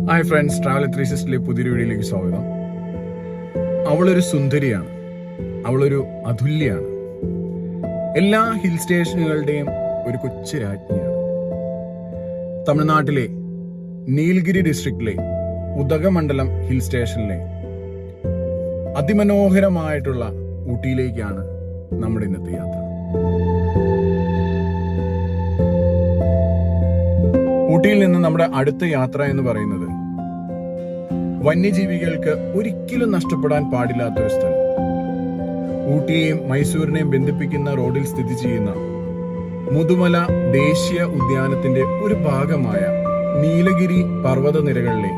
Hi friends, travel 360 പുതിയൊരു വീഡിയോയിലേക്ക് സ്വാഗതം. അവളൊരു സുന്ദരിയാണ്, അവളൊരു അതുല്യാണ്. എല്ലാ ഹിൽ സ്റ്റേഷനുകളുടെയും ഒരു കൊച്ചു രാജ്ഞിയാണ്. തമിഴ്നാട്ടിലെ നീൽഗിരി ഡിസ്ട്രിക്റ്റിലെ ഉദഗമണ്ഡലം ഹിൽ സ്റ്റേഷനിലെ അതിമനോഹരമായിട്ടുള്ള ഊട്ടിയിലേക്കാണ് നമ്മുടെ ഇന്നത്തെ യാത്ര. ഊട്ടിയിൽ നിന്ന് നമ്മുടെ അടുത്ത യാത്ര എന്ന് പറയുന്നത് വന്യജീവികൾക്ക് ഒരിക്കലും നഷ്ടപ്പെടാൻ പാടില്ലാത്തൊരു സ്ഥലം. ഊട്ടിയെയും മൈസൂരിനെയും ബന്ധിപ്പിക്കുന്ന റോഡിൽ സ്ഥിതി ചെയ്യുന്ന മുതുമല ദേശീയ ഉദ്യാനത്തിന്റെ ഒരു ഭാഗമായ നീലഗിരി പർവ്വത നിരകളിലെ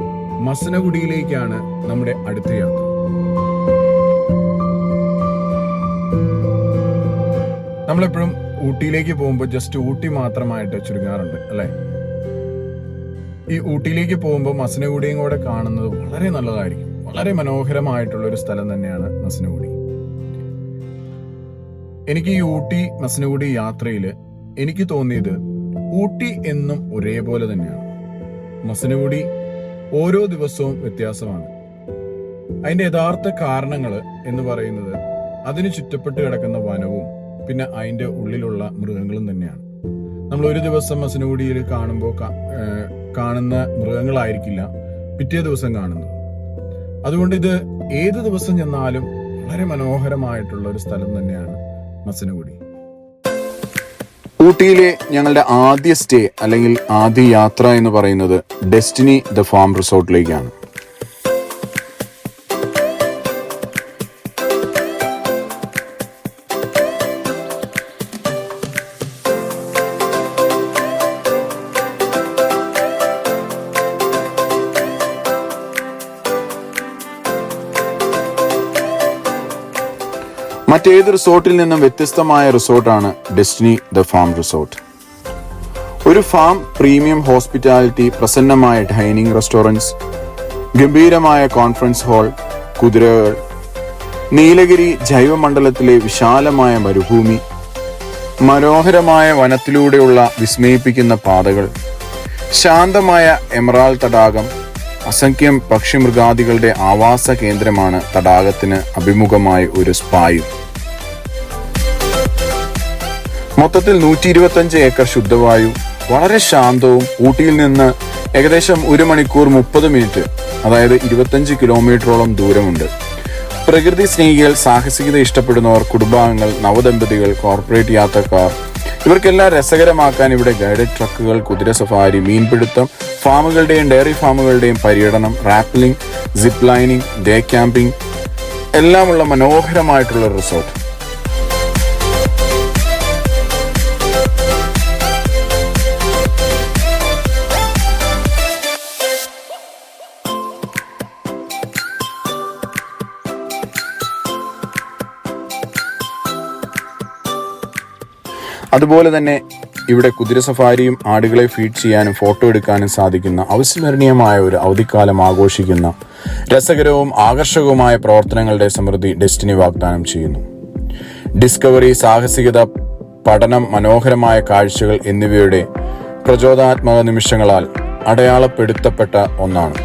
മസനഗുഡിയിലേക്കാണ് നമ്മുടെ അടുത്ത യാത്ര. നമ്മളെപ്പോഴും ഊട്ടിയിലേക്ക് പോകുമ്പോൾ ജസ്റ്റ് ഊട്ടി മാത്രമായിട്ട് ചുരുങ്ങാറുണ്ട് അല്ലേ? ഈ ഊട്ടിയിലേക്ക് പോകുമ്പോൾ മസനഗുഡിയും കൂടെ കാണുന്നത് വളരെ നല്ലതായിരിക്കും. വളരെ മനോഹരമായിട്ടുള്ള ഒരു സ്ഥലം തന്നെയാണ് മസനഗുഡി. എനിക്ക് ഈ ഊട്ടി മസനഗുഡി യാത്രയിൽ എനിക്ക് തോന്നിയത് ഊട്ടി എന്നും ഒരേപോലെ തന്നെയാണ്. മസനഗുഡി ഓരോ ദിവസവും വ്യത്യാസമാണ്. അതിന്റെ യഥാർത്ഥ കാരണങ്ങൾ എന്ന് പറയുന്നത് അതിന് ചുറ്റപ്പെട്ട് കിടക്കുന്ന വനവും പിന്നെ അതിന്റെ ഉള്ളിലുള്ള മൃഗങ്ങളും തന്നെയാണ്. നമ്മൾ ഒരു ദിവസം മസനഗുഡിയിൽ കാണുന്ന മൃഗങ്ങളായിരിക്കില്ല പിറ്റേ ദിവസം കാണുന്നത്. അതുകൊണ്ട് ഇത് ഏത് ദിവസം ചെന്നാലും വളരെ മനോഹരമായിട്ടുള്ള ഒരു സ്ഥലം തന്നെയാണ് മസനഗുഡി. ഊട്ടിയിലെ ഞങ്ങളുടെ ആദ്യ സ്റ്റേ അല്ലെങ്കിൽ ആദ്യ യാത്ര എന്ന് പറയുന്നത് ഡെസ്റ്റിനി ദ ഫാം റിസോർട്ടിലേക്കാണ്. മറ്റേത് റിസോർട്ടിൽ നിന്നും വ്യത്യസ്തമായ റിസോർട്ടാണ് ഡെസ്റ്റിനി ദ ഫാം റിസോർട്ട്. ഒരു ഫാം പ്രീമിയം ഹോസ്പിറ്റാലിറ്റി, പ്രസന്നമായ ഡൈനിങ് റെസ്റ്റോറൻറ്റ്സ്, ഗംഭീരമായ കോൺഫറൻസ് ഹാൾ, കുതിരകൾ, നീലഗിരി ജൈവമണ്ഡലത്തിലെ വിശാലമായ മരുഭൂമി, മനോഹരമായ വനത്തിലൂടെയുള്ള വിസ്മയിപ്പിക്കുന്ന പാതകൾ, ശാന്തമായ എമറാൾ തടാകം, അസംഖ്യം പക്ഷിമൃഗാദികളുടെ ആവാസ കേന്ദ്രമാണ് തടാകത്തിന് അഭിമുഖമായ ഒരു സ്പായും. മൊത്തത്തിൽ 125 ഏക്കർ ശുദ്ധവായു, വളരെ ശാന്തവും. ഊട്ടിയിൽ നിന്ന് ഏകദേശം 1 മണിക്കൂർ 30 മിനിറ്റ്, അതായത് 25 കിലോമീറ്ററോളം ദൂരമുണ്ട്. പ്രകൃതി സ്നേഹികൾ, സാഹസികത ഇഷ്ടപ്പെടുന്നവർ, കുടുംബാംഗങ്ങൾ, നവദമ്പതികൾ, കോർപ്പറേറ്റ് യാത്രക്കാർ, ഇവർക്കെല്ലാം രസകരമാക്കാൻ ഇവിടെ ഗൈഡഡ് ട്രക്കുകൾ, കുതിര സഫാരി, മീൻപിടുത്തം, ഫാമുകളുടെയും ഡയറി ഫാമുകളുടെയും പര്യടനം, റാപ്പിളിംഗ്, സിപ്പ് ലൈനിങ്, ഡേ ക്യാമ്പിംഗ് എല്ലാമുള്ള മനോഹരമായിട്ടുള്ള റിസോർട്ട്. അതുപോലെ തന്നെ ഇവിടെ കുതിര സഫാരിയും ആടുകളെ ഫീഡ് ചെയ്യാനും ഫോട്ടോ എടുക്കാനും സാധിക്കുന്ന അവിസ്മരണീയമായ ഒരു അവധിക്കാലം ആഘോഷിക്കുന്ന രസകരവും ആകർഷകവുമായ പ്രവർത്തനങ്ങളുടെ സമൃദ്ധി ഡെസ്റ്റിനി വാഗ്ദാനം ചെയ്യുന്നു. ഡിസ്കവറി, സാഹസികത, പഠനം, മനോഹരമായ കാഴ്ചകൾ എന്നിവയുടെ പ്രചോദനാത്മക നിമിഷങ്ങളാൽ അടയാളപ്പെടുത്തപ്പെട്ട ഒന്നാണ്.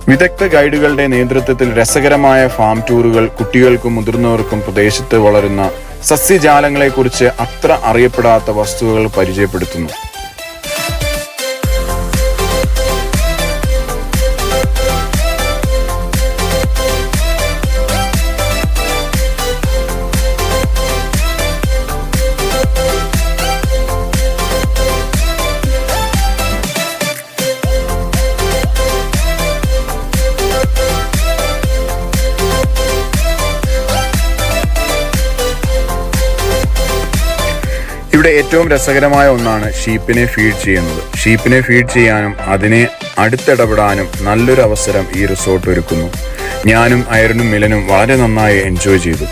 വിദഗ്ധ ഗൈഡുകളുടെ നേതൃത്വത്തിൽ രസകരമായ ഫാം ടൂറുകൾ കുട്ടികൾക്കും മുതിർന്നവർക്കും പ്രദേശത്ത് വളരുന്ന സസ്യജാലങ്ങളെക്കുറിച്ച് അത്ര അറിയപ്പെടാത്ത വസ്തുക്കൾ പരിചയപ്പെടുത്തുന്നു. ഇവിടെ ഏറ്റവും രസകരമായ ഒന്നാണ് ഷീപ്പിനെ ഫീഡ് ചെയ്യുന്നത്. ഷീപ്പിനെ ഫീഡ് ചെയ്യാനും അതിനെ അടുത്തിടപെടാനും നല്ലൊരു അവസരം ഈ റിസോർട്ട് ഒരുക്കുന്നു. ഞാനും അയരനും മിലനും വളരെ നന്നായി എൻജോയ് ചെയ്തു.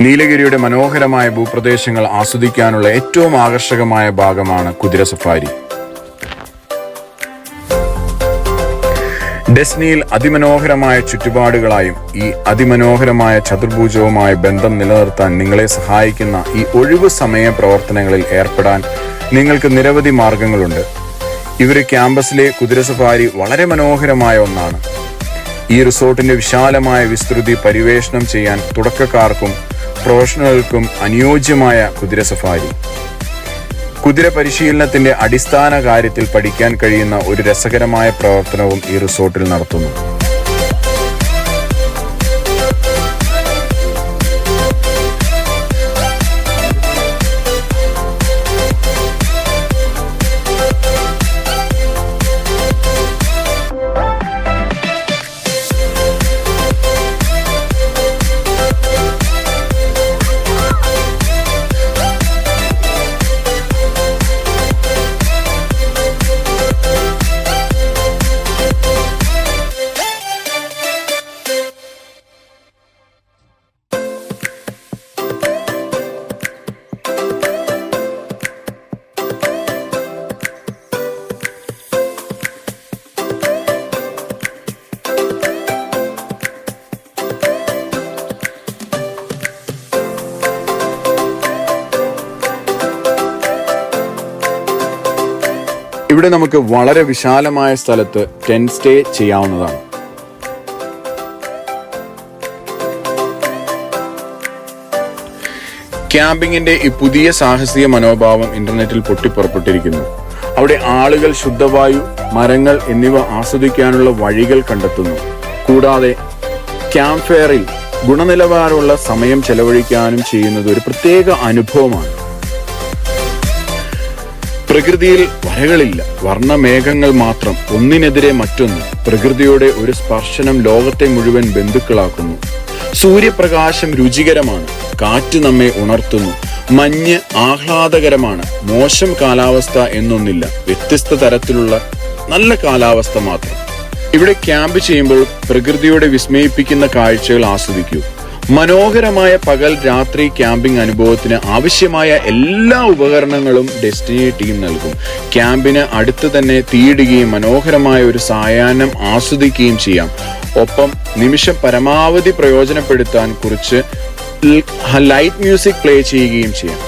നീലഗിരിയുടെ മനോഹരമായ ഭൂപ്രദേശങ്ങൾ ആസ്വദിക്കാനുള്ള ഏറ്റവും ആകർഷകമായ ഭാഗമാണ് കുതിര സഫാരി. ഡെസ്നിയിൽ അതിമനോഹരമായ ചുറ്റുപാടുകളായും ഈ അതിമനോഹരമായ ചതുർഭുജവുമായ ബന്ധം നിലനിർത്താൻ നിങ്ങളെ സഹായിക്കുന്ന ഈ ഒഴിവു സമയ പ്രവർത്തനങ്ങളിൽ ഏർപ്പെടാൻ നിങ്ങൾക്ക് നിരവധി മാർഗങ്ങളുണ്ട്. ഇവര് ക്യാമ്പസിലെ കുതിര സഫാരി വളരെ മനോഹരമായ ഒന്നാണ്. ഈ റിസോർട്ടിന്റെ വിശാലമായ വിസ്തൃതി പരിവേഷണം ചെയ്യാൻ തുടക്കക്കാർക്കും പ്രൊഫഷണലുകൾക്കും അനുയോജ്യമായ കുതിര സഫാരി. കുതിര പരിശീലനത്തിന്റെ അടിസ്ഥാന കാര്യത്തിൽ പഠിക്കാൻ കഴിയുന്ന ഒരു രസകരമായ പ്രവർത്തനവും ഈ റിസോർട്ടിൽ നടത്തുന്നു. ഇവിടെ നമുക്ക് വളരെ വിശാലമായ സ്ഥലത്ത് ടെന്റ് സ്റ്റേ ചെയ്യാവുന്നതാണ്. ക്യാമ്പിങ്ങിന്റെ ഈ പുതിയ സാഹസിക മനോഭാവം ഇന്റർനെറ്റിൽ പൊട്ടിപ്പുറപ്പെട്ടിരിക്കുന്നു. അവിടെ ആളുകൾ ശുദ്ധവായു, മരങ്ങൾ എന്നിവ ആസ്വദിക്കാനുള്ള വഴികൾ കണ്ടെത്തുന്നു. കൂടാതെ ക്യാമ്പ് ഫയറിൽ ഗുണനിലവാരമുള്ള സമയം ചെലവഴിക്കാനും ചെയ്യുന്നത് ഒരു പ്രത്യേക അനുഭവമാണ്. പ്രകൃതിയിൽ വരകളില്ല, വർണ്ണമേഘങ്ങൾ മാത്രം, ഒന്നിനെതിരെ മറ്റൊന്ന്. പ്രകൃതിയുടെ ഒരു സ്പർശനം ലോകത്തെ മുഴുവൻ ബന്ധുക്കളാക്കുന്നു. സൂര്യപ്രകാശം രുചികരമാണ്, കാറ്റ് നമ്മെ ഉണർത്തുന്നു, മഞ്ഞ് ആഹ്ലാദകരമാണ്. മോശം കാലാവസ്ഥ എന്നൊന്നില്ല, വ്യത്യസ്ത തരത്തിലുള്ള നല്ല കാലാവസ്ഥ മാത്രം. ഇവിടെ ക്യാമ്പ് ചെയ്യുമ്പോൾ പ്രകൃതിയുടെ വിസ്മയിപ്പിക്കുന്ന കാഴ്ചകൾ ആസ്വദിക്കൂ. മനോഹരമായ പകൽ രാത്രി ക്യാമ്പിംഗ് അനുഭവത്തിന് ആവശ്യമായ എല്ലാ ഉപകരണങ്ങളും ഡെസ്റ്റിനി ടീം നൽകും. ക്യാമ്പിന് അടുത്ത് തന്നെ തീയിടുകയും മനോഹരമായ ഒരു സായാഹ്നം ആസ്വദിക്കുകയും ചെയ്യാം. ഒപ്പം നിമിഷം പരമാവധി പ്രയോജനപ്പെടുത്താൻ കുറച്ച് ലൈറ്റ് മ്യൂസിക് പ്ലേ ചെയ്യുകയും ചെയ്യാം.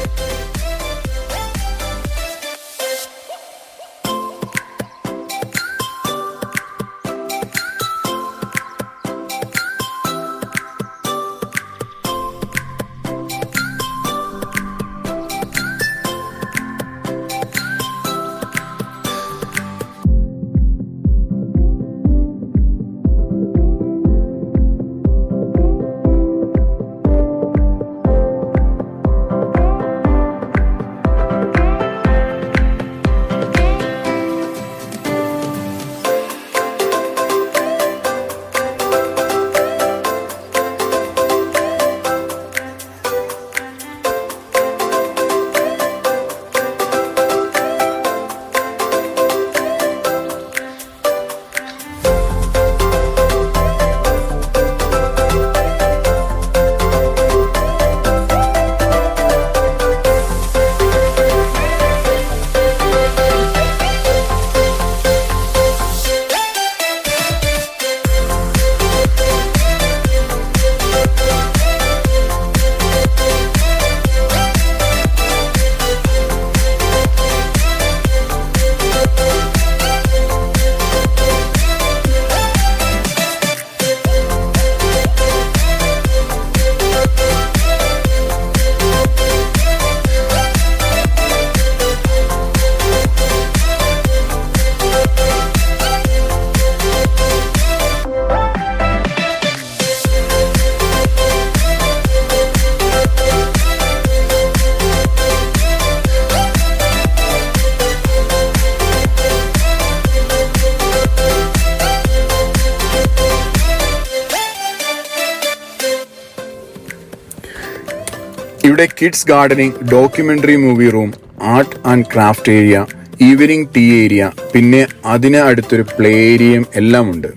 ഇവിടെ kids gardening, documentary movie room, art and craft area, evening tea area, പിന്നെ അതിന് അടുത്തൊരു പ്ലേ ഏരിയയും എല്ലാം ഉണ്ട്.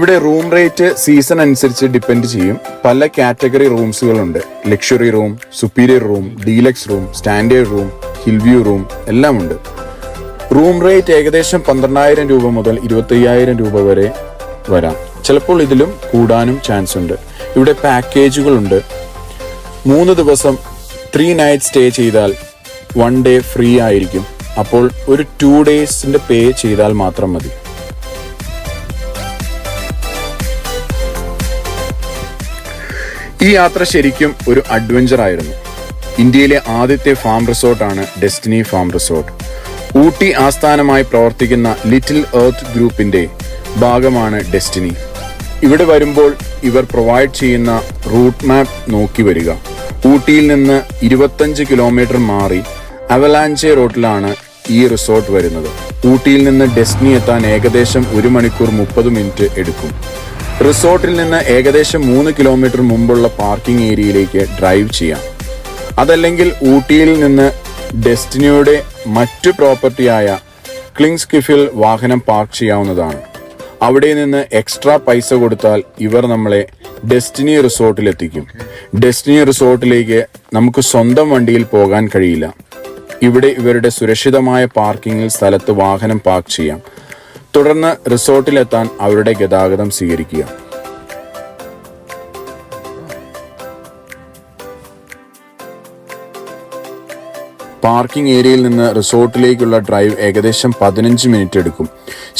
ഇവിടെ റൂം റേറ്റ് സീസൺ അനുസരിച്ച് ഡിപ്പെൻഡ് ചെയ്യും. പല കാറ്റഗറി റൂംസുകളുണ്ട്. Luxury room, superior room, deluxe room, standard room, hill view room എല്ലാം ഉണ്ട്. റൂം റേറ്റ് ഏകദേശം 12,000 രൂപ മുതൽ 25,000 രൂപ വരെ വരാം. ചിലപ്പോൾ ഇതിലും കൂടാനും ചാൻസ് ഉണ്ട്. ഇവിടെ പാക്കേജുകളുണ്ട്. 3 ദിവസം 3 നൈറ്റ് സ്റ്റേ ചെയ്താൽ 1 ഡേ ഫ്രീ ആയിരിക്കും. അപ്പോൾ ഒരു 2 ഡേയ്സിന്റെ പേ ചെയ്താൽ മാത്രം മതി. ഈ യാത്ര ശരിക്കും ഒരു അഡ്വഞ്ചർ ആയിരുന്നു. ഇന്ത്യയിലെ ആദ്യത്തെ ഫാം റിസോർട്ടാണ് ഡെസ്റ്റിനി ഫാം റിസോർട്ട്. ഊട്ടി ആസ്ഥാനമായി പ്രവർത്തിക്കുന്ന ലിറ്റിൽ എർത്ത് ഗ്രൂപ്പിന്റെ ഭാഗമാണ് ഡെസ്റ്റിനി. ഇവിടെ വരുമ്പോൾ ഇവർ പ്രൊവൈഡ് ചെയ്യുന്ന റൂട്ട് മാപ്പ് നോക്കി വരിക. ഊട്ടിയിൽ നിന്ന് 25 കിലോമീറ്റർ മാറി അവലാഞ്ചെ റോഡിലാണ് ഈ റിസോർട്ട് വരുന്നത്. ഊട്ടിയിൽ നിന്ന് ഡെസ്റ്റിനി എത്താൻ ഏകദേശം 1 മണിക്കൂർ 30 മിനിറ്റ് എടുക്കും. റിസോർട്ടിൽ നിന്ന് ഏകദേശം 3 കിലോമീറ്റർ മുമ്പുള്ള പാർക്കിംഗ് ഏരിയയിലേക്ക് ഡ്രൈവ് ചെയ്യാം. അതല്ലെങ്കിൽ ഊട്ടിയിൽ നിന്ന് ഡെസ്റ്റിനിയുടെ മറ്റു പ്രോപ്പർട്ടിയായ ക്ലിങ്സ്ക്ലിഫിൽ വാഹനം പാർക്ക് ചെയ്യാവുന്നതാണ്. അവിടെ നിന്ന് എക്സ്ട്രാ പൈസ കൊടുത്താൽ ഇവർ നമ്മളെ ഡെസ്റ്റിനി റിസോർട്ടിലെത്തിക്കും. ഡെസ്റ്റിനി റിസോർട്ടിലേക്ക് നമുക്ക് സ്വന്തം വണ്ടിയിൽ പോകാൻ കഴിയില്ല. ഇവിടെ ഇവരുടെ സുരക്ഷിതമായ പാർക്കിംഗ് സ്ഥലത്ത് വാഹനം പാർക്ക് ചെയ്യാം. തുടർന്ന് റിസോർട്ടിലെത്താൻ അവരുടെ ഗതാഗതം സ്വീകരിക്കുക. പാർക്കിംഗ് ഏരിയയിൽ നിന്ന് റിസോർട്ടിലേക്കുള്ള ഡ്രൈവ് ഏകദേശം 15 മിനിറ്റ് എടുക്കും.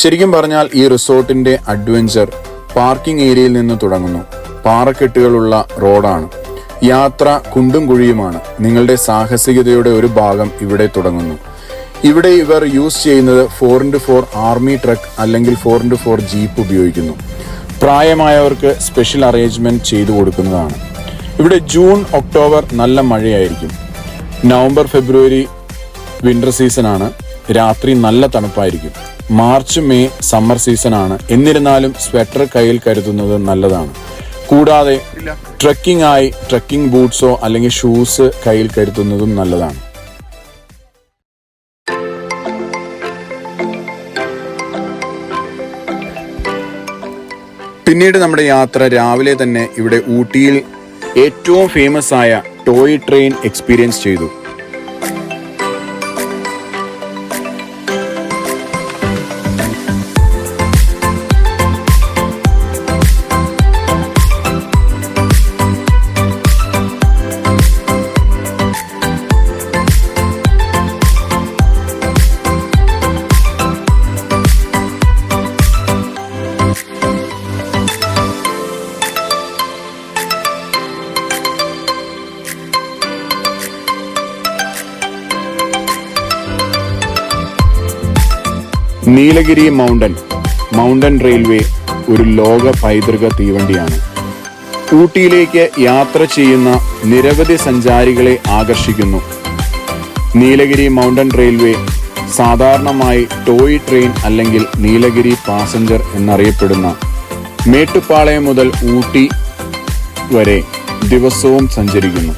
ശരിക്കും പറഞ്ഞാൽ ഈ റിസോർട്ടിന്റെ അഡ്വഞ്ചർ പാർക്കിംഗ് ഏരിയയിൽ നിന്ന് തുടങ്ങുന്നു. പാറക്കെട്ടുകളുള്ള റോഡാണ്. യാത്ര കുണ്ടും കുഴിയുമാണ്. നിങ്ങളുടെ സാഹസികതയുടെ ഒരു ഭാഗം ഇവിടെ തുടങ്ങുന്നു. ഇവിടെ ഇവർ യൂസ് ചെയ്യുന്നത് 4x4 ആർമി ട്രക്ക് അല്ലെങ്കിൽ 4x4 ജീപ്പ് ഉപയോഗിക്കുന്നു. പ്രായമായവർക്ക് സ്പെഷ്യൽ അറേഞ്ച്മെന്റ് ചെയ്തു കൊടുക്കുന്നതാണ്. ഇവിടെ ജൂൺ ഒക്ടോബർ നല്ല മഴയായിരിക്കും. നവംബർ ഫെബ്രുവരി വിന്റർ സീസൺ ആണ്. രാത്രി നല്ല തണുപ്പായിരിക്കും. മാർച്ച് മെയ് സമ്മർ സീസൺ ആണ്. എന്നിരുന്നാലും സ്വെറ്റർ കയ്യിൽ കരുതുന്നത് നല്ലതാണ്. കൂടാതെ ട്രക്കിംഗ് ആയി ട്രക്കിംഗ് ബൂട്ട്സോ അല്ലെങ്കിൽ ഷൂസ് കയ്യിൽ കരുതുന്നതും നല്ലതാണ്. പിന്നീട് നമ്മുടെ യാത്ര രാവിലെ തന്നെ ഇവിടെ ഊട്ടിയിൽ ഏറ്റവും ഫേമസ് ആയ ടോയ് ട്രെയിൻ എക്സ്പീരിയൻസ് ചെയ്തു. നീലഗിരി മൗണ്ടൻ റെയിൽവേ ഒരു ലോക പൈതൃക തീവണ്ടിയാണ്. ഊട്ടിയിലേക്ക് യാത്ര ചെയ്യുന്ന നിരവധി സഞ്ചാരികളെ ആകർഷിക്കുന്നു. നീലഗിരി മൗണ്ടൻ റെയിൽവേ സാധാരണമായി ടോയ് ട്രെയിൻ അല്ലെങ്കിൽ നീലഗിരി പാസഞ്ചർ എന്നറിയപ്പെടുന്ന മേട്ടുപ്പാളയം മുതൽ ഊട്ടി വരെ ദിവസവും സഞ്ചരിക്കുന്നു.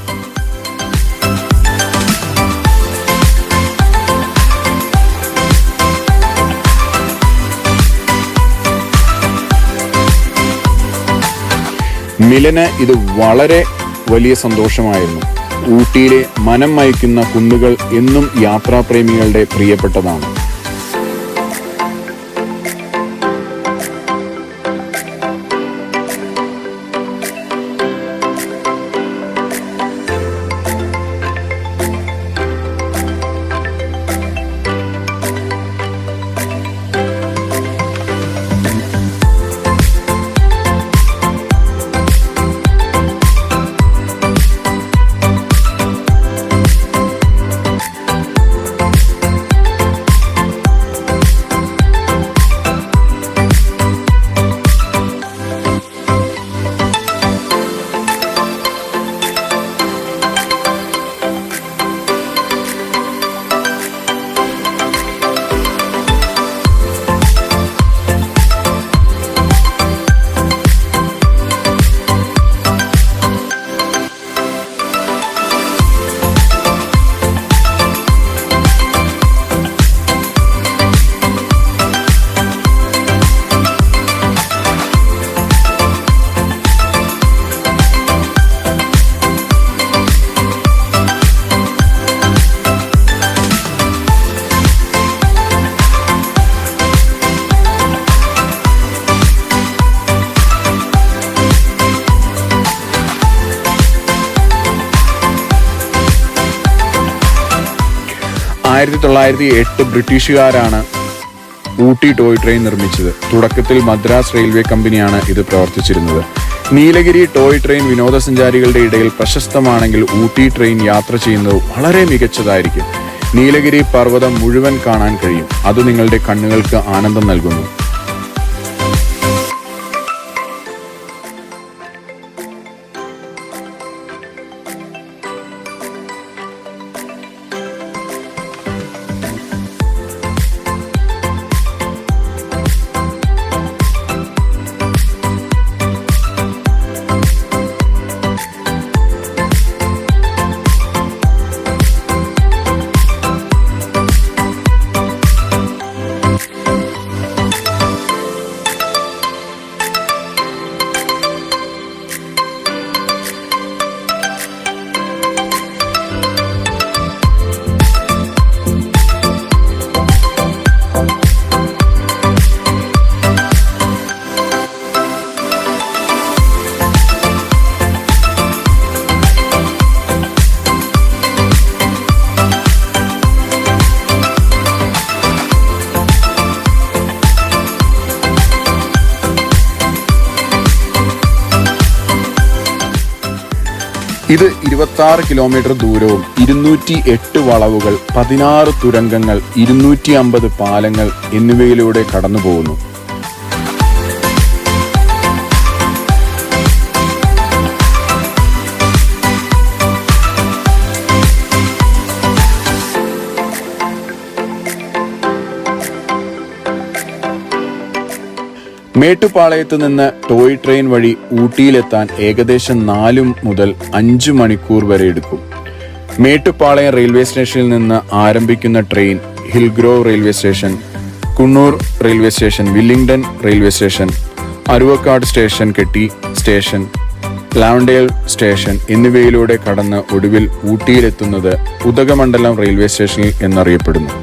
മിലന് ഇത് വളരെ വലിയ സന്തോഷമായിരുന്നു. ഊട്ടിയിലെ മനം മയക്കുന്ന കുന്നുകൾ എന്നും യാത്രാപ്രേമികളുടെ പ്രിയപ്പെട്ടതാണ്. 1908 ബ്രിട്ടീഷുകാരാണ് ഊട്ടി ടോയ് ട്രെയിൻ നിർമ്മിച്ചത്. തുടക്കത്തിൽ മദ്രാസ് റെയിൽവേ കമ്പനിയാണ് ഇത് പ്രവർത്തിച്ചിരുന്നത്. നീലഗിരി ടോയ് ട്രെയിൻ വിനോദസഞ്ചാരികളുടെ ഇടയിൽ പ്രശസ്തമാണെങ്കിൽ ഊട്ടി ട്രെയിൻ യാത്ര ചെയ്യുന്നത് വളരെ മികച്ചതായിരിക്കും. നീലഗിരി പർവ്വതം മുഴുവൻ കാണാൻ കഴിയും. അത് നിങ്ങളുടെ കണ്ണുകൾക്ക് ആനന്ദം നൽകുന്നു. ഇത് 26 കിലോമീറ്റർ ദൂരവും 208 വളവുകൾ, 16 തുരങ്കങ്ങൾ, 250 പാലങ്ങൾ എന്നിവയിലൂടെ കടന്നു പോകുന്നു. മേട്ടുപ്പാളയത്ത് നിന്ന് ടോയ് ട്രെയിൻ വഴി ഊട്ടിയിലെത്താൻ ഏകദേശം 4 മുതൽ 5 മണിക്കൂർ വരെ എടുക്കും. മേട്ടുപ്പാളയം റെയിൽവേ സ്റ്റേഷനിൽ നിന്ന് ആരംഭിക്കുന്ന train Hillgrove railway station, Coonoor railway station, Wellington railway station, Aruvankadu station, Ketti station, Lovedale station എന്നിവയിലൂടെ കടന്ന് ഒടുവിൽ ഊട്ടിയിലെത്തുന്നത് ഉദകമണ്ഡലം റെയിൽവേ സ്റ്റേഷനിൽ എന്നറിയപ്പെടുന്നു.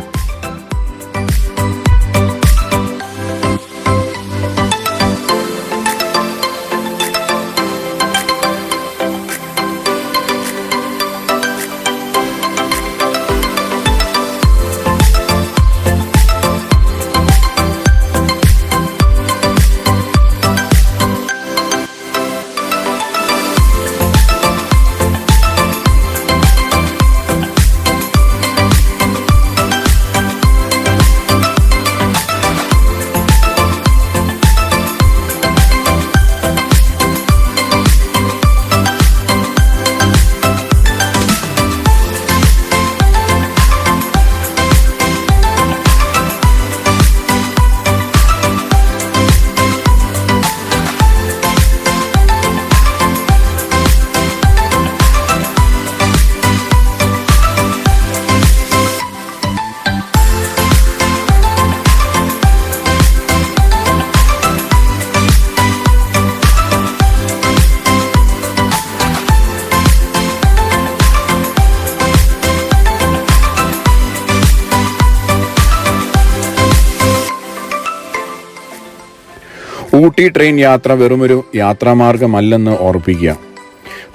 ഊട്ടി ട്രെയിൻ യാത്ര വെറുമൊരു യാത്രാമാർഗമല്ലെന്ന് ഓർപ്പിക്കുക.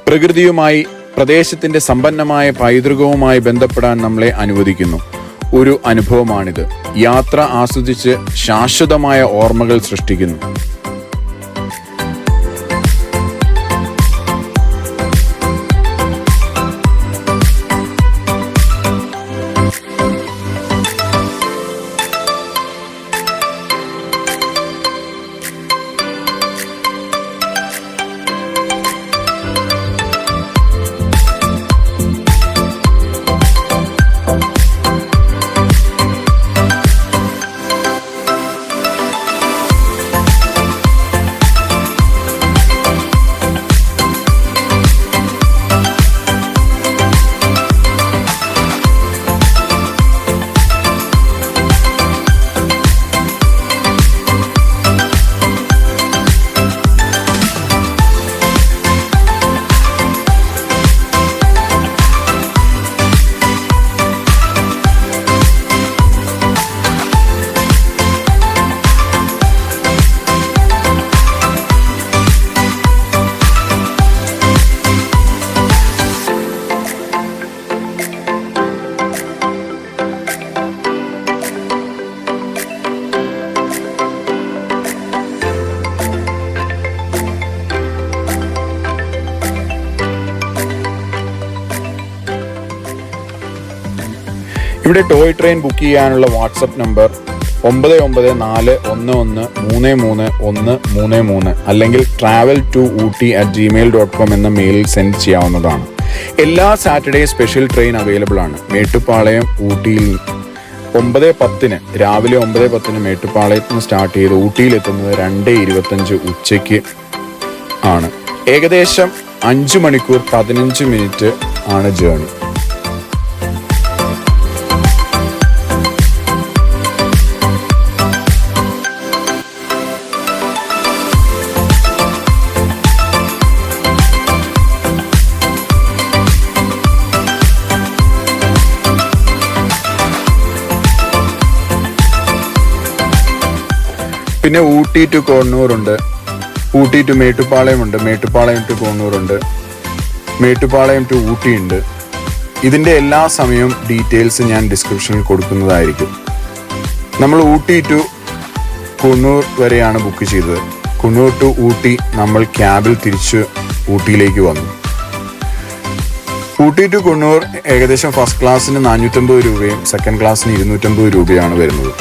പ്രകൃതിയുമായി, പ്രദേശത്തിന്റെ സമ്പന്നമായ പൈതൃകവുമായി ബന്ധപ്പെടാൻ നമ്മളെ അനുവദിക്കുന്നു. ഒരു അനുഭവമാണിത്. യാത്ര ആസ്വദിച്ച് ശാശ്വതമായ ഓർമ്മകൾ സൃഷ്ടിക്കുന്നു. ഇവിടെ ടോയ് ട്രെയിൻ ബുക്ക് ചെയ്യാനുള്ള വാട്സപ്പ് നമ്പർ 9941133133 അല്ലെങ്കിൽ travel2ooty@gmail.com എന്ന മെയിലിൽ സെൻഡ് ചെയ്യാവുന്നതാണ്. എല്ലാ സാറ്റർഡേ സ്പെഷ്യൽ ട്രെയിൻ അവൈലബിൾ ആണ്. മേട്ടുപ്പാളയം ഊട്ടിയിൽ 9:10 രാവിലെ 9:10 മേട്ടുപ്പാളയത്ത് നിന്ന് സ്റ്റാർട്ട് ചെയ്ത് ഊട്ടിയിലെത്തുന്നത് 2:25 ഉച്ചയ്ക്ക് ആണ്. ഏകദേശം 5 മണിക്കൂർ 15 മിനിറ്റ് ആണ് ജേർണി. പിന്നെ ഊട്ടി ടു കൊണ്ണൂർ ഉണ്ട്, ഊട്ടി ടു മേട്ടുപ്പാളയം ഉണ്ട്, മേട്ടുപ്പാളയം ടു കൊണ്ണൂർ ഉണ്ട്, മേട്ടുപ്പാളയം ടു ഊട്ടി ഉണ്ട്. ഇതിൻ്റെ എല്ലാ സമയവും ഡീറ്റെയിൽസ് ഞാൻ ഡിസ്ക്രിപ്ഷനിൽ കൊടുക്കുന്നതായിരിക്കും. നമ്മൾ ഊട്ടി ടു കൊണ്ണൂർ വരെയാണ് ബുക്ക് ചെയ്തത്. കൊണ്ണൂർ ടു ഊട്ടി നമ്മൾ ക്യാബിൽ തിരിച്ച് ഊട്ടിയിലേക്ക് വന്നു. ഊട്ടി ടു കൊണ്ണൂർ ഏകദേശം ഫസ്റ്റ് ക്ലാസ്സിന് 450 രൂപയും സെക്കൻഡ് ക്ലാസ്സിന് 250 രൂപയാണ് വരുന്നത്.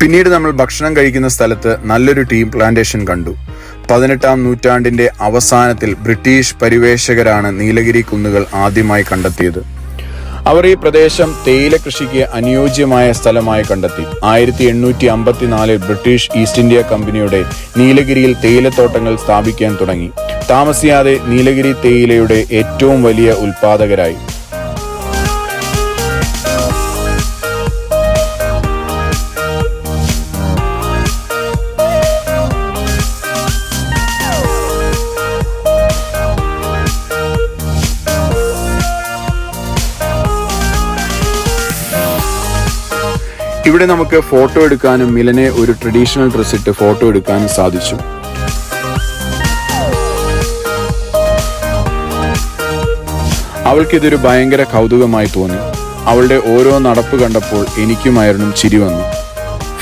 പിന്നീട് നമ്മൾ ഭക്ഷണം കഴിക്കുന്ന സ്ഥലത്ത് നല്ലൊരു ടീ പ്ലാന്റേഷൻ കണ്ടു. 18-ാം നൂറ്റാണ്ടിന്റെ അവസാനത്തിൽ ബ്രിട്ടീഷ് പരിവേഷകരാണ് നീലഗിരി കുന്നുകൾ ആദ്യമായി കണ്ടെത്തിയത്. അവർ ഈ പ്രദേശം തേയില കൃഷിക്ക് അനുയോജ്യമായ സ്ഥലമായി കണ്ടെത്തി. 1854 ബ്രിട്ടീഷ് ഈസ്റ്റ് ഇന്ത്യ കമ്പനിയുടെ നീലഗിരിയിൽ തേയിലത്തോട്ടങ്ങൾ സ്ഥാപിക്കാൻ തുടങ്ങി. താമസിയാതെ നീലഗിരി തേയിലയുടെ ഏറ്റവും വലിയ ഉൽപാദകരായി. ഇവിടെ നമുക്ക് ഫോട്ടോ എടുക്കാനും മിലനെ ഒരു ട്രഡീഷണൽ ഡ്രസ് ഇട്ട് ഫോട്ടോ എടുക്കാനും സാധിച്ചു. അവൾക്കിതൊരു ഭയങ്കര കൗതുകമായി തോന്നി. അവളുടെ ഓരോ നടപ്പ് കണ്ടപ്പോൾ എനിക്കുമായിരുന്നു ചിരി വന്നു.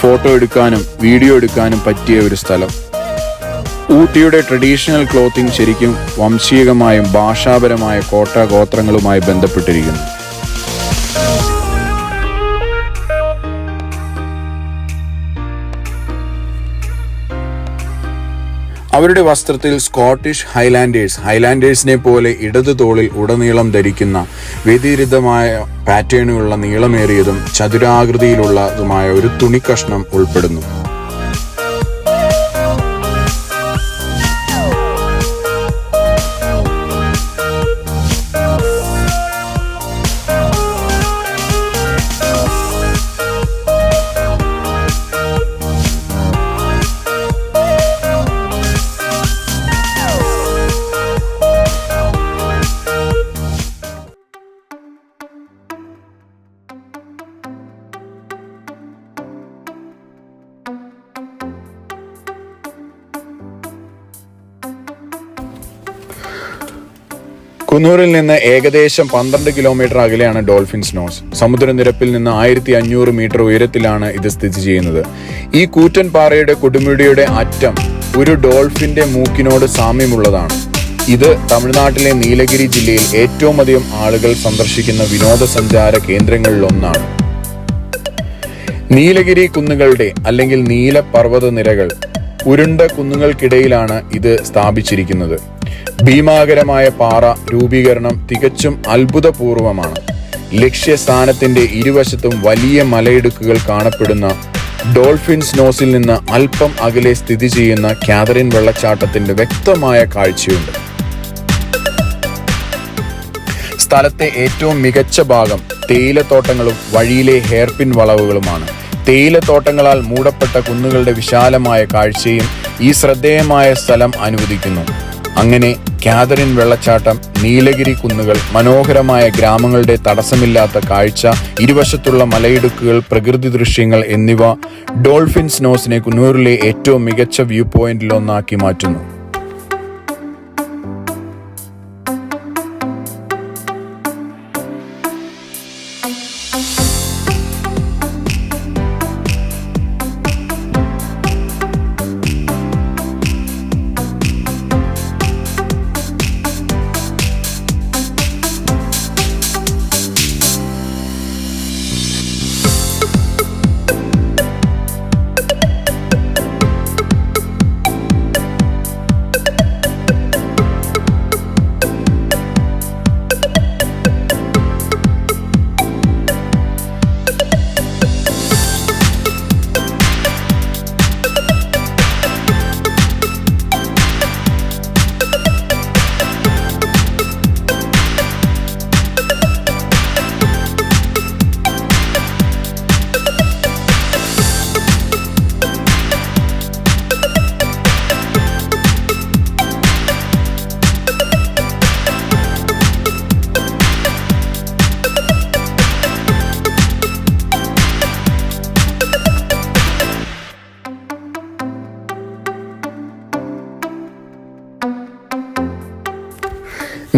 ഫോട്ടോ എടുക്കാനും വീഡിയോ എടുക്കാനും പറ്റിയ ഒരു സ്ഥലം. ഊട്ടിയുടെ ട്രഡീഷണൽ ക്ലോത്തിങ് ശരിക്കും വംശീയമായും ഭാഷാപരമായ കോട്ട ഗോത്രങ്ങളുമായി ബന്ധപ്പെട്ടിരിക്കുന്നു. അവരുടെ വസ്ത്രത്തിൽ സ്കോട്ടിഷ് ഹൈലാൻഡേഴ്സിനെ പോലെ ഇടതു തോളിൽ ഉടനീളം ധരിക്കുന്ന വ്യതിരിക്തമായ പാറ്റേണുകളുള്ള നീളമേറിയതും ചതുരാകൃതിയിലുള്ളതുമായ ഒരു തുണിക്കഷ്ണം ഉൾപ്പെടുന്നു. കുന്നൂരിൽ നിന്ന് ഏകദേശം 12 കിലോമീറ്റർ അകലെയാണ് ഡോൾഫിൻസ് നോസ്. സമുദ്രനിരപ്പിൽ നിന്ന് 1500 മീറ്റർ ഉയരത്തിലാണ് ഇത് സ്ഥിതി ചെയ്യുന്നത്. ഈ കൂറ്റൻ പാറയുടെ കൊടുമുടിയുടെ അറ്റം ഒരു ഡോൾഫിന്റെ മൂക്കിനോട് സാമ്യമുള്ളതാണ്. ഇത് തമിഴ്നാട്ടിലെ നീലഗിരി ജില്ലയിൽ ഏറ്റവും അധികം ആളുകൾ സന്ദർശിക്കുന്ന വിനോദസഞ്ചാര കേന്ദ്രങ്ങളിലൊന്നാണ്. നീലഗിരി കുന്നുകളുടെ അല്ലെങ്കിൽ നീല പർവ്വത നിരകൾ ഉരുണ്ട കുന്നുകൾക്കിടയിലാണ് ഇത് സ്ഥാപിച്ചിരിക്കുന്നത്. ഭീമാകരമായ പാറ രൂപീകരണം തികച്ചും അത്ഭുതപൂർവമാണ്. ലക്ഷ്യസ്ഥാനത്തിന്റെ ഇരുവശത്തും വലിയ മലയിടുക്കുകൾ കാണപ്പെടുന്ന ഡോൾഫിൻസ് നോസിൽ നിന്ന് അല്പം അകലെ സ്ഥിതി ചെയ്യുന്ന കാതറിൻ വെള്ളച്ചാട്ടത്തിന്റെ വ്യക്തമായ കാഴ്ചയുണ്ട്. സ്ഥലത്തെ ഏറ്റവും മികച്ച ഭാഗം തേയിലത്തോട്ടങ്ങളും വഴിയിലെ ഹെയർപിൻ വളവുകളുമാണ്. തേയിലത്തോട്ടങ്ങളാൽ മൂടപ്പെട്ട കുന്നുകളുടെ വിശാലമായ കാഴ്ചയും ഈ ശ്രദ്ധേയമായ സ്ഥലം അനുവദിക്കുന്നു. അങ്ങനെ കാതറിൻ വെള്ളച്ചാട്ടം, നീലഗിരി കുന്നുകൾ, മനോഹരമായ ഗ്രാമങ്ങളുടെ തടസ്സമില്ലാത്ത കാഴ്ച, ഇരുവശത്തുള്ള മലയിടുക്കുകൾ, പ്രകൃതി ദൃശ്യങ്ങൾ എന്നിവ ഡോൾഫിൻസ് നോസിനെ കുന്നൂരിലെ ഏറ്റവും മികച്ച വ്യൂ പോയിന്റിലൊന്നാക്കി മാറ്റുന്നു.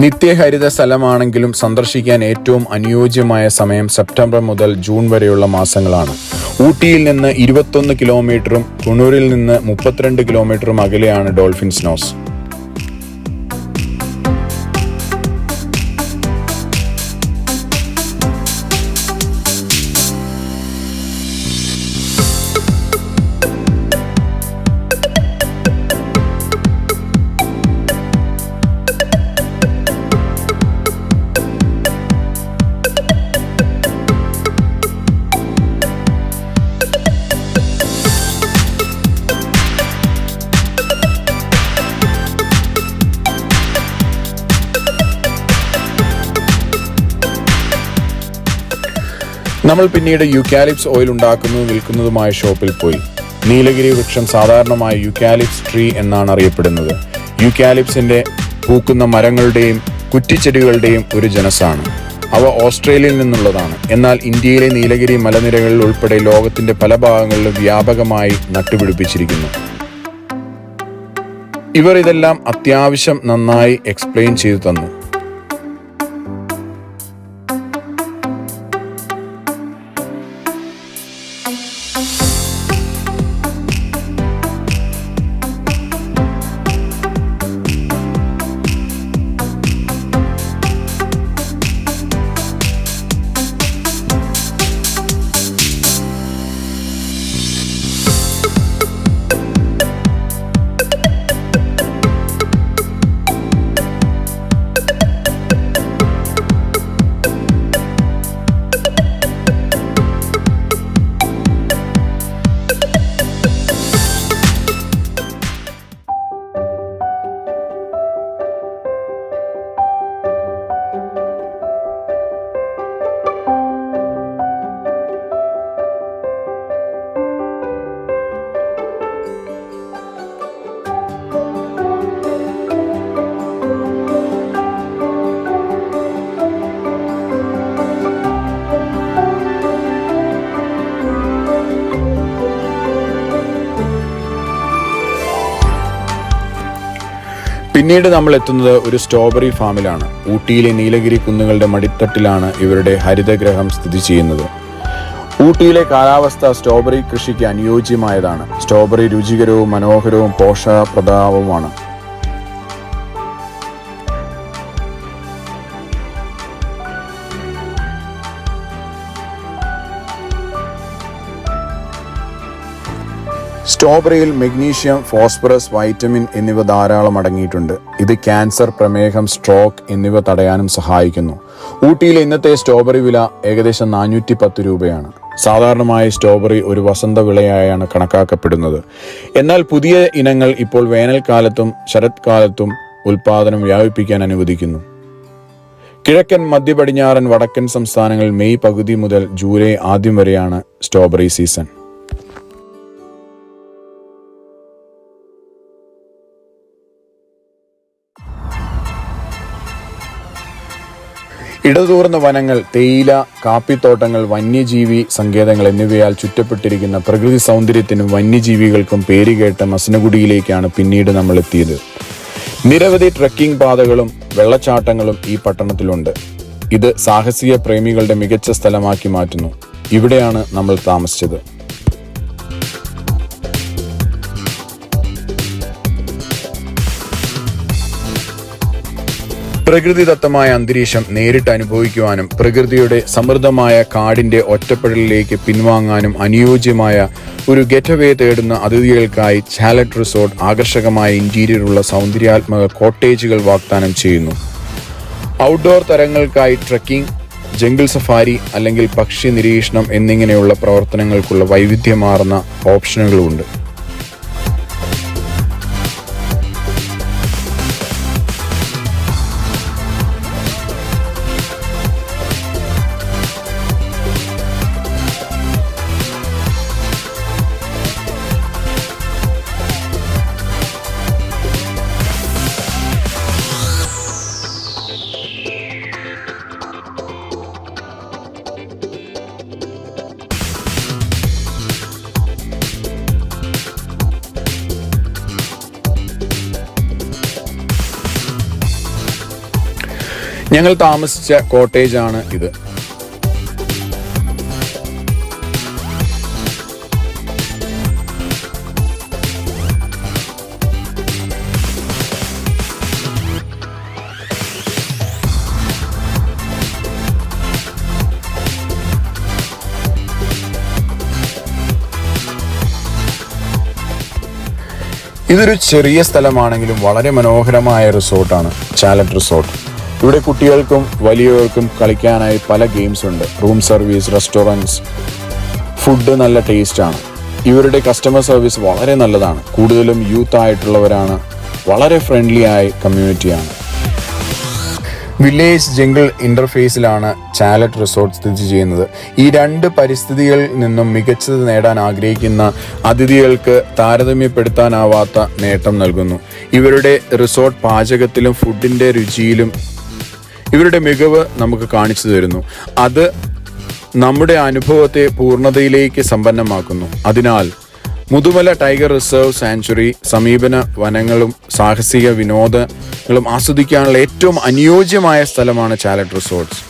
നിത്യഹരിത സ്ഥലമാണെങ്കിലും സന്ദർശിക്കാൻ ഏറ്റവും അനുയോജ്യമായ സമയം സെപ്റ്റംബർ മുതൽ ജൂൺ വരെയുള്ള മാസങ്ങളാണ്. ഊട്ടിയിൽ നിന്ന് 21 കിലോമീറ്ററും കുണൂരിൽ നിന്ന് 32 കിലോമീറ്ററും അകലെയാണ് ഡോൾഫിൻ സ്നോസ്. നമ്മൾ പിന്നീട് യൂക്കാലിപ്സ് ഓയിൽ വിൽക്കുന്നതുമായ ഷോപ്പിൽ പോയി. നീലഗിരി വൃക്ഷം സാധാരണമായി യൂക്കാലിപ്സ് ട്രീ എന്നാണ് അറിയപ്പെടുന്നത്. യൂക്കാലിപ്സിന്റെ പൂക്കുന്ന മരങ്ങളുടെയും കുറ്റിച്ചെടികളുടെയും ഒരു ജനസാണ്. അവ ഓസ്ട്രേലിയയിൽ നിന്നുള്ളതാണ്. എന്നാൽ ഇന്ത്യയിലെ നീലഗിരി മലനിരകളിൽ ഉൾപ്പെടെ ലോകത്തിന്റെ പല ഭാഗങ്ങളിലും വ്യാപകമായി നട്ടുപിടിപ്പിച്ചിരിക്കുന്നു. ഇവർ ഇതെല്ലാം അത്യാവശ്യം നന്നായി എക്സ്പ്ലെയിൻ ചെയ്തു തന്നു. പിന്നീട് നമ്മൾ എത്തുന്നത് ഒരു സ്ട്രോബെറി ഫാമിലാണ്. ഊട്ടിയിലെ നീലഗിരി കുന്നുകളുടെ മടിത്തട്ടിലാണ് ഇവരുടെ ഹരിതഗ്രഹം സ്ഥിതി ചെയ്യുന്നത്. ഊട്ടിയിലെ കാലാവസ്ഥ സ്ട്രോബെറി കൃഷിക്ക് അനുയോജ്യമായതാണ്. സ്ട്രോബെറി രുചികരവും മനോഹരവും പോഷകപ്രദവുമാണ്. സ്ട്രോബെറിയിൽ മഗ്നീഷ്യം, ഫോസ്ഫറസ്, വൈറ്റമിൻ എന്നിവ ധാരാളം അടങ്ങിയിട്ടുണ്ട്. ഇത് ക്യാൻസർ, പ്രമേഹം, സ്ട്രോക്ക് എന്നിവ തടയാനും സഹായിക്കുന്നു. ഊട്ടിയിലെ ഇന്നത്തെ സ്ട്രോബെറി വില ഏകദേശം 410 രൂപയാണ്. സാധാരണമായി സ്ട്രോബെറി ഒരു വസന്ത വിളയായാണ് കണക്കാക്കപ്പെടുന്നത്. എന്നാൽ പുതിയ ഇനങ്ങൾ ഇപ്പോൾ വേനൽക്കാലത്തും ശരത്കാലത്തും ഉൽപാദനം വ്യാപിപ്പിക്കാൻ അനുവദിക്കുന്നു. കിഴക്കൻ, മധ്യ പടിഞ്ഞാറൻ, വടക്കൻ സംസ്ഥാനങ്ങളിൽ മെയ് പകുതി മുതൽ ജൂലൈ ആദ്യം വരെയാണ് സ്ട്രോബെറി സീസൺ. ഇടതൂർന്ന വനങ്ങൾ, തേയില, കാപ്പിത്തോട്ടങ്ങൾ, വന്യജീവി സങ്കേതങ്ങൾ എന്നിവയാൽ ചുറ്റപ്പെട്ടിരിക്കുന്ന പ്രകൃതി സൗന്ദര്യത്തിനും വന്യജീവികൾക്കും പേരുകേട്ട മസനഗുഡിയിലേക്കാണ് പിന്നീട് നമ്മൾ എത്തിയത്. നിരവധി ട്രെക്കിംഗ് പാതകളും വെള്ളച്ചാട്ടങ്ങളും ഈ പട്ടണത്തിലുണ്ട്. ഇത് സാഹസിക പ്രേമികളുടെ മികച്ച സ്ഥലമാക്കി മാറ്റുന്നു. ഇവിടെയാണ് നമ്മൾ താമസിച്ചത്. പ്രകൃതിദത്തമായ അന്തരീക്ഷം നേരിട്ട് അനുഭവിക്കുവാനും പ്രകൃതിയുടെ സമൃദ്ധമായ കാടിന്റെ ഒറ്റപ്പെടലിലേക്ക് പിൻവാങ്ങാനും അനുയോജ്യമായ ഒരു ഗെറ്റവേ തേടുന്ന അതിഥികൾക്കായി ചാലറ്റ് റിസോർട്ട് ആകർഷകമായ ഇന്റീരിയറുള്ള സൗന്ദര്യാത്മക കോട്ടേജുകൾ വാഗ്ദാനം ചെയ്യുന്നു. ഔട്ട്ഡോർ തരങ്ങൾക്കായി ട്രെക്കിംഗ്, ജംഗിൾ സഫാരി അല്ലെങ്കിൽ പക്ഷി നിരീക്ഷണം എന്നിങ്ങനെയുള്ള പ്രവർത്തനങ്ങൾക്കുള്ള വൈവിധ്യമാർന്ന ഓപ്ഷനുകളുമുണ്ട്. ഞങ്ങൾ താമസിച്ച കോട്ടേജ് ആണ് ഇത്. ഇതൊരു ചെറിയ സ്ഥലമാണെങ്കിലും വളരെ മനോഹരമായ റിസോർട്ടാണ് ചാലറ്റ് റിസോർട്ട്. ഇവിടെ കുട്ടികൾക്കും വലിയവർക്കും കളിക്കാനായി പല ഗെയിംസ് ഉണ്ട്. റൂം സർവീസ്, റെസ്റ്റോറൻറ്റ്സ്, ഫുഡ് നല്ല ടേസ്റ്റാണ്. ഇവരുടെ കസ്റ്റമർ സർവീസ് വളരെ നല്ലതാണ്. കൂടുതലും യൂത്ത് ആയിട്ടുള്ളവരാണ്. വളരെ ഫ്രണ്ട്ലി ആയ കമ്മ്യൂണിറ്റിയാണ്. വില്ലേജ് ജംഗിൾ ഇന്റർഫേസിലാണ് ചാലറ്റ് റിസോർട്ട് സ്ഥിതി ചെയ്യുന്നത്. ഈ രണ്ട് പരിസ്ഥിതികളിൽ നിന്നും മികച്ചത് നേടാൻ ആഗ്രഹിക്കുന്ന അതിഥികൾക്ക് താരതമ്യപ്പെടുത്താനാവാത്ത നേട്ടം നൽകുന്നു. ഇവരുടെ റിസോർട്ട് പാചകത്തിലും ഫുഡിന്റെ രുചിയിലും ഇവരുടെ മികവ് നമുക്ക് കാണിച്ചു തരുന്നു. അത് നമ്മുടെ അനുഭവത്തെ പൂർണ്ണതയിലേക്ക് സമ്പന്നമാക്കുന്നു. അതിനാൽ മുതുമല ടൈഗർ റിസർവ് സാങ്ച്വറി സമീപന വനങ്ങളും സാഹസിക വിനോദങ്ങളും ആസ്വദിക്കാനുള്ള ഏറ്റവും അനുയോജ്യമായ സ്ഥലമാണ് ചാലറ്റ് റിസോർട്ട്സ്.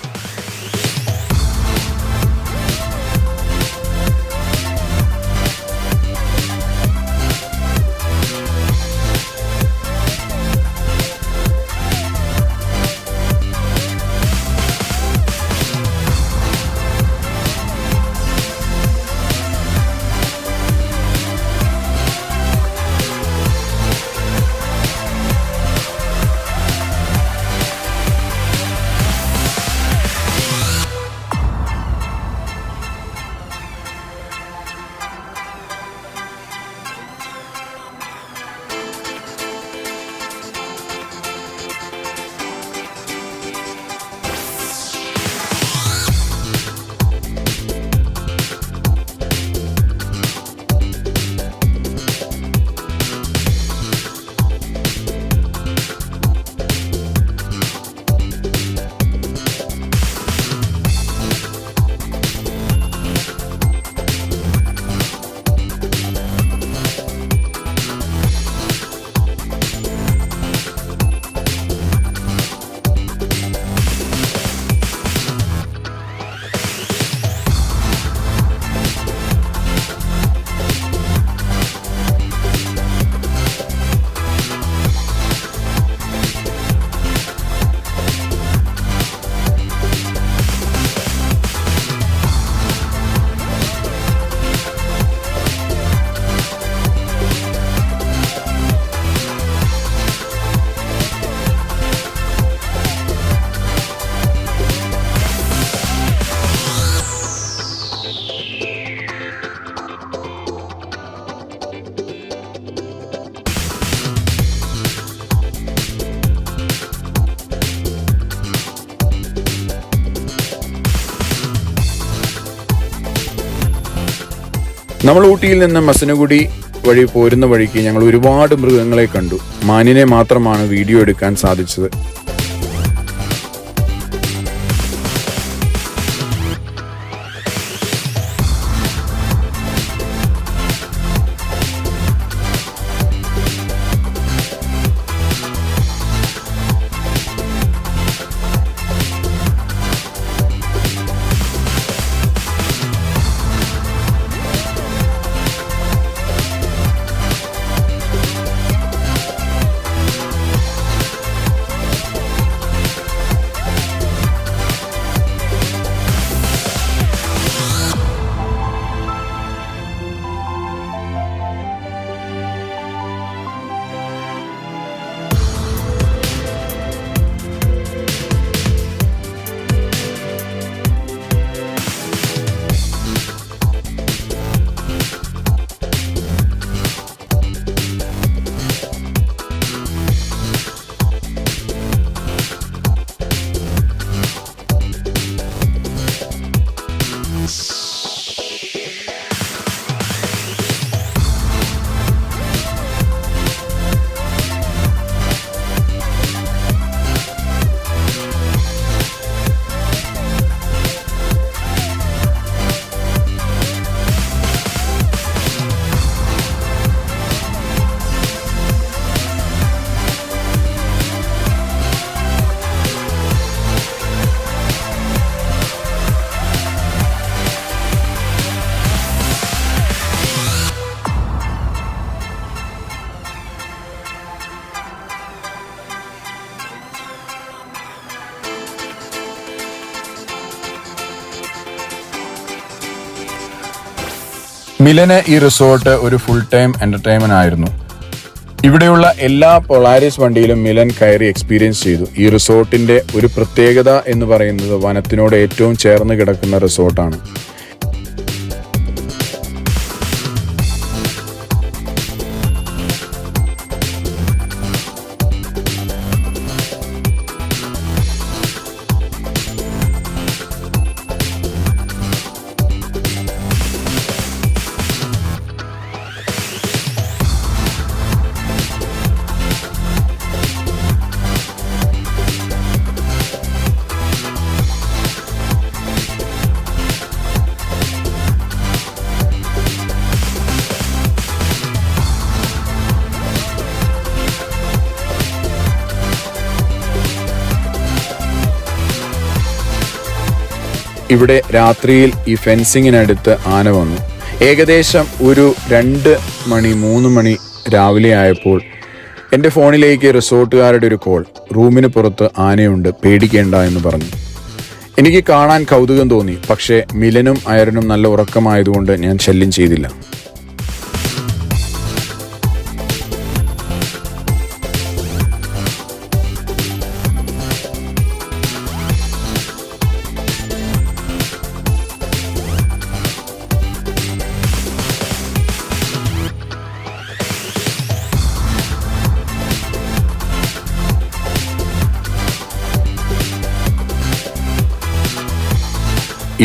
നമ്മൾ ഊട്ടിയിൽ നിന്ന് മസനഗുഡി വഴി പോരുന്ന വഴിക്ക് ഞങ്ങൾ ഒരുപാട് മൃഗങ്ങളെ കണ്ടു. മാനിനെ മാത്രമാണ് വീഡിയോ എടുക്കാൻ സാധിച്ചത്. മിലന് ഈ റിസോർട്ട് ഒരു ഫുൾ ടൈം എന്റർടൈൻമെന്റ് ആയിരുന്നു. ഇവിടെയുള്ള എല്ലാ പൊളാരിസ് വണ്ടിയിലും മിലൻ കയറി എക്സ്പീരിയൻസ് ചെയ്തു. ഈ റിസോർട്ടിന്റെ ഒരു പ്രത്യേകത എന്ന് പറയുന്നത് വനത്തിനോട് ഏറ്റവും ചേർന്ന് കിടക്കുന്ന റിസോർട്ടാണ്. ഇവിടെ രാത്രിയിൽ ഈ ഫെൻസിങ്ങിനടുത്ത് ആന വന്നു. ഏകദേശം ഒരു 2-3 മണി രാവിലെ ആയപ്പോൾ എൻ്റെ ഫോണിലേക്ക് റിസോർട്ടുകാരുടെ ഒരു കോൾ, റൂമിന് പുറത്ത് ആനയുണ്ട്, പേടിക്കേണ്ട എന്ന് പറഞ്ഞു. എനിക്ക് കാണാൻ കൗതുകം തോന്നി. പക്ഷേ മിലനും അയരനും നല്ല ഉറക്കമായതുകൊണ്ട് ഞാൻ ശല്യം ചെയ്തില്ല.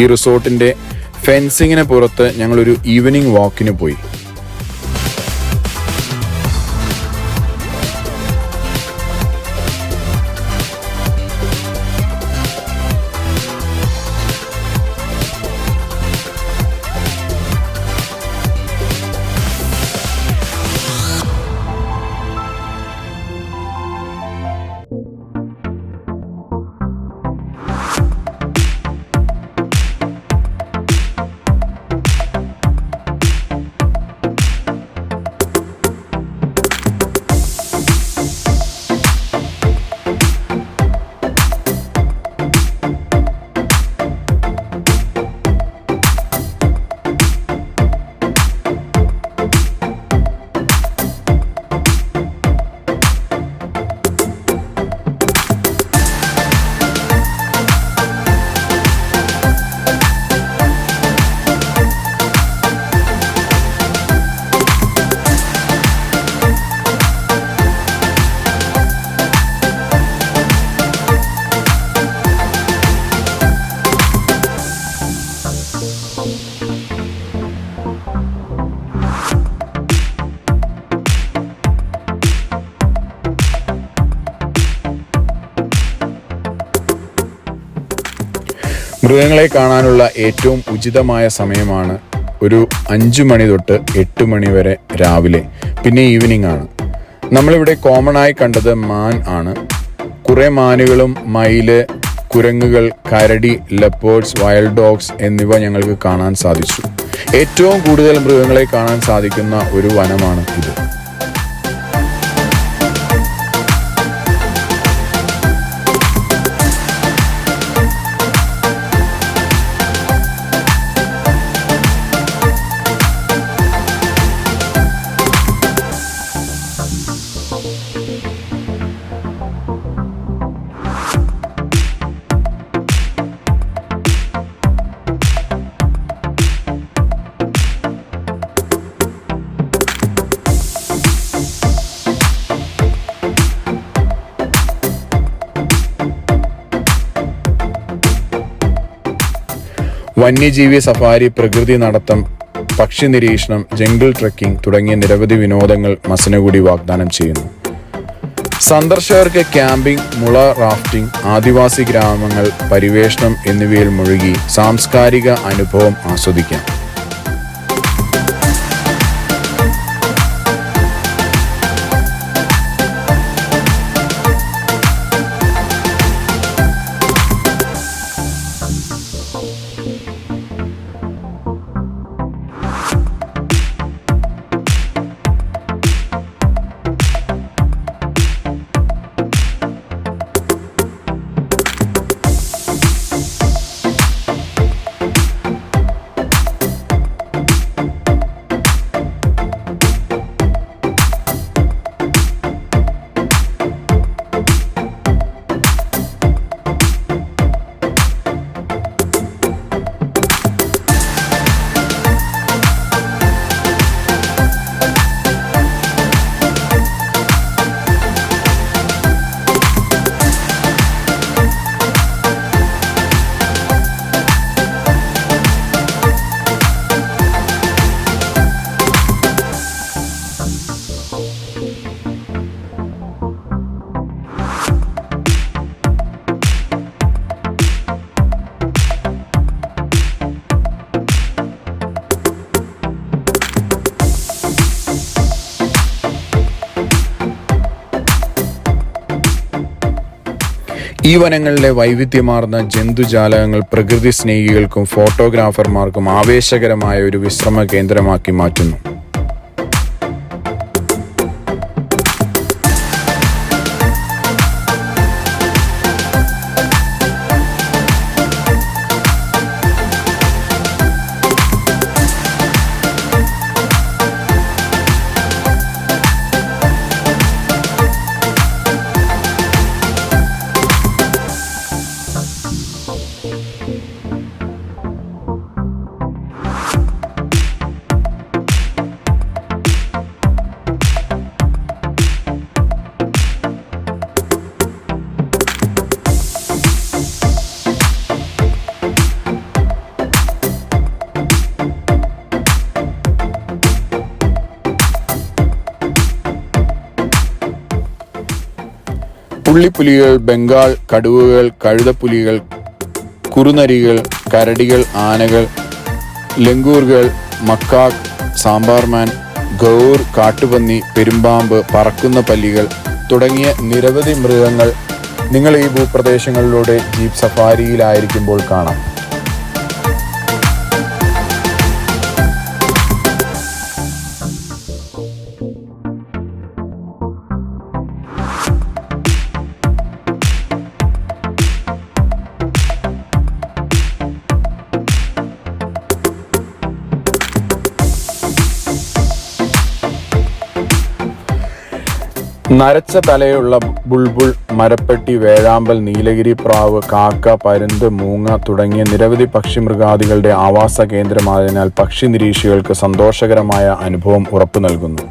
ഈ റിസോർട്ടിന്റെ ഫെൻസിങ്ങിന് പുറത്ത് ഞങ്ങളൊരു ഈവനിങ് വാക്കിന് പോയി. മൃഗങ്ങളെ കാണാനുള്ള ഏറ്റവും ഉചിതമായ സമയമാണ് ഒരു 5 മണി തൊട്ട് 8 മണി വരെ രാവിലെ, പിന്നെ ഈവനിങ് ആണ്. നമ്മളിവിടെ കോമൺ ആയി കണ്ടത് മാൻ ആണ്. കുറെ മാനുകളും മയില്, കുരങ്ങുകൾ, കരടി, ലെപ്പേർഡ്സ്, വൈൽഡ് ഡോഗ്സ് എന്നിവ ഞങ്ങൾക്ക് കാണാൻ സാധിച്ചു. ഏറ്റവും കൂടുതൽ മൃഗങ്ങളെ കാണാൻ സാധിക്കുന്ന ഒരു വനമാണ് ഇത്. വന്യജീവി സഫാരി, പ്രകൃതി നടത്തം, പക്ഷി നിരീക്ഷണം, ജംഗിൾ ട്രെക്കിംഗ് തുടങ്ങിയ നിരവധി വിനോദങ്ങൾ മസനഗുഡി വാഗ്ദാനം ചെയ്യുന്നു. സന്ദർശകർക്ക് ക്യാമ്പിംഗ്, മുള റാഫ്റ്റിംഗ്, ആദിവാസി ഗ്രാമങ്ങൾ പരിവേഷണം എന്നിവയിൽ മുഴുകി സാംസ്കാരിക അനുഭവം ആസ്വദിക്കാം. ഈ വനങ്ങളിലെ വൈവിധ്യമാർന്ന ജന്തുജാലകങ്ങൾ പ്രകൃതി സ്നേഹികൾക്കും ഫോട്ടോഗ്രാഫർമാർക്കും ആവേശകരമായ ഒരു വിശ്രമ കേന്ദ്രമാക്കി മാറ്റുന്നു. പുള്ളിപ്പുലികൾ, ബംഗാൾ കടുവകൾ, കഴുതപ്പുലികൾ, കുറുനരികൾ, കരടികൾ, ആനകൾ, ലങ്കൂറുകൾ, മക്കാക്ക്, സാമ്പാർമാൻ, ഗൗർ, കാട്ടുപന്നി, പെരുമ്പാമ്പ്, പറക്കുന്ന പല്ലികൾ തുടങ്ങിയ നിരവധി മൃഗങ്ങൾ നിങ്ങൾ ഈ ഭൂപ്രദേശങ്ങളിലൂടെ ജീപ്പ് സഫാരിയിലായിരിക്കുമ്പോൾ കാണാം. നരച്ച തലയുള്ള ബുൾബുൾ, മരപ്പെട്ടി, വേഴാമ്പൽ, നീലഗിരി പ്രാവ്, കാക്ക, പരുന്ത്, മൂങ്ങ തുടങ്ങിയ നിരവധി പക്ഷിമൃഗാദികളുടെ ആവാസ കേന്ദ്രമായതിനാൽ പക്ഷി നിരീക്ഷകർക്ക് സന്തോഷകരമായ അനുഭവം ഉറപ്പു നൽകുന്നു.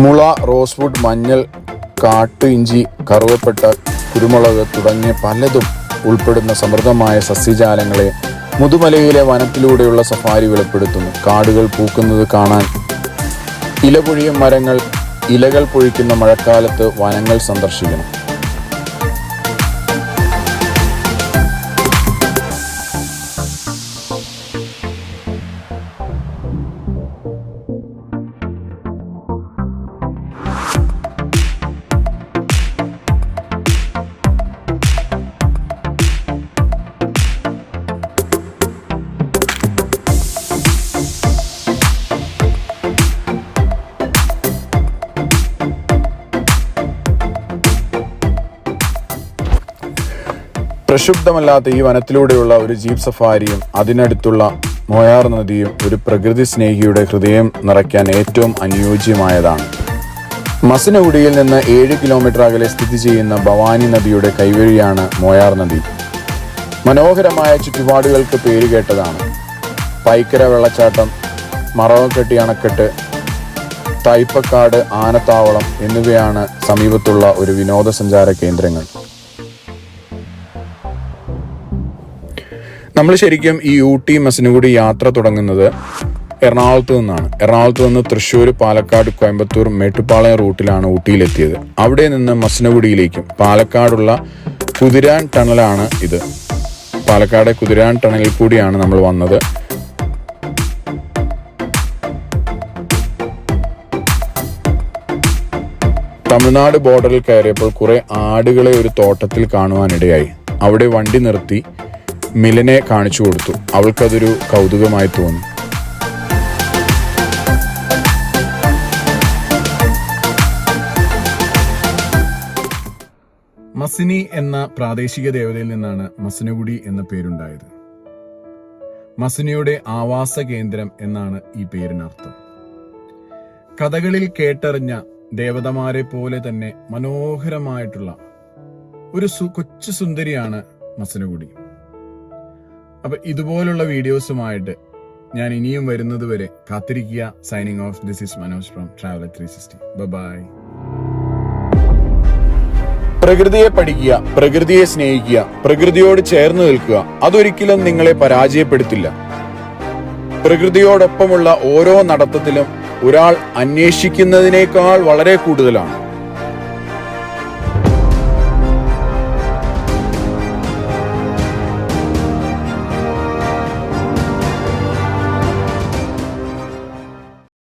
മുള, റോസ്വുഡ്, മഞ്ഞൾ, കാട്ടു ഇഞ്ചി, കറുവപ്പട്ട, കുരുമുളക് തുടങ്ങിയ പലതും ഉൾപ്പെടുന്ന സമൃദ്ധമായ സസ്യജാലങ്ങളെ മുതുമലയിലെ വനത്തിലൂടെയുള്ള സഫാരി വെളിപ്പെടുത്തുന്നു. കാടുകൾ പൂക്കുന്നത് കാണാൻ, ഇലപൊഴിയും മരങ്ങൾ, ഇലകൾ പൊഴിക്കുന്ന മഴക്കാലത്ത് വനങ്ങൾ സന്ദർശിക്കണം. പ്രക്ഷുബ്ധമല്ലാത്ത ഈ വനത്തിലൂടെയുള്ള ഒരു ജീപ്പ് സഫാരിയും അതിനടുത്തുള്ള മോയാർ നദിയും ഒരു പ്രകൃതി സ്നേഹിയുടെ ഹൃദയം നിറയ്ക്കാൻ ഏറ്റവും അനുയോജ്യമായതാണ്. മസനഗുഡിയിൽ നിന്ന് 7 കിലോമീറ്റർ അകലെ സ്ഥിതി ചെയ്യുന്ന ഭവാനി നദിയുടെ കൈവഴിയാണ് മോയാർ നദി. മനോഹരമായ ചുറ്റുപാടുകൾക്ക് പേരുകേട്ടതാണ്. പൈക്കര വെള്ളച്ചാട്ടം, മറവക്കെട്ടി അണക്കെട്ട്, തൈപ്പക്കാട് ആനത്താവളം എന്നിവയാണ് സമീപത്തുള്ള ഒരു വിനോദസഞ്ചാര കേന്ദ്രങ്ങൾ. നമ്മൾ ശരിക്കും ഈ ഊട്ടി മസനഗുഡി യാത്ര തുടങ്ങുന്നത് എറണാകുളത്ത് നിന്നാണ്. എറണാകുളത്ത് നിന്ന് തൃശ്ശൂർ, പാലക്കാട്, കോയമ്പത്തൂർ, മേട്ടുപ്പാളയം റൂട്ടിലാണ് ഊട്ടിയിലെത്തിയത്. അവിടെ നിന്ന് മസനഗുഡിയിലേക്കും പാലക്കാടുള്ള കുതിരാൻ ടണലാണ് ഇത്. പാലക്കാട് കുതിരാൻ ടണലിൽ കൂടിയാണ് നമ്മൾ വന്നത്. തമിഴ്നാട് ബോർഡറിൽ കയറിയപ്പോൾ കുറെ ആടുകളെ ഒരു തോട്ടത്തിൽ കാണുവാനിടയായി. അവിടെ വണ്ടി നിർത്തി മിലനെ കാണിച്ചു കൊടുത്തു. അവൾക്കതൊരു കൗതുകമായി തോന്നി. മസിനി എന്ന പ്രാദേശിക ദേവതയിൽ നിന്നാണ് മസനഗുഡി എന്ന പേരുണ്ടായത്. മസിനിയുടെ ആവാസ കേന്ദ്രം എന്നാണ് ഈ പേരിനർത്ഥം. കഥകളിൽ കേട്ടറിഞ്ഞ ദേവതമാരെ പോലെ തന്നെ മനോഹരമായിട്ടുള്ള ഒരു കൊച്ചു സുന്ദരിയാണ് മസനഗുഡി. അപ്പൊ ഇതുപോലുള്ള വീഡിയോസുമായിട്ട് ഞാൻ ഇനിയും വരുന്നത് വരെ കാത്തിരിക്കുക. Signing off. This is Manoj from traveller 360. Bye. പ്രകൃതിയെ പഠിക്കുക, പ്രകൃതിയെ സ്നേഹിക്കുക, പ്രകൃതിയോട് ചേർന്ന് നിൽക്കുക. അതൊരിക്കലും നിങ്ങളെ പരാജയപ്പെടുത്തില്ല. പ്രകൃതിയോടൊപ്പമുള്ള ഓരോ നടത്തത്തിലും ഒരാൾ അന്വേഷിക്കുന്നതിനേക്കാൾ വളരെ കൂടുതലാണ്.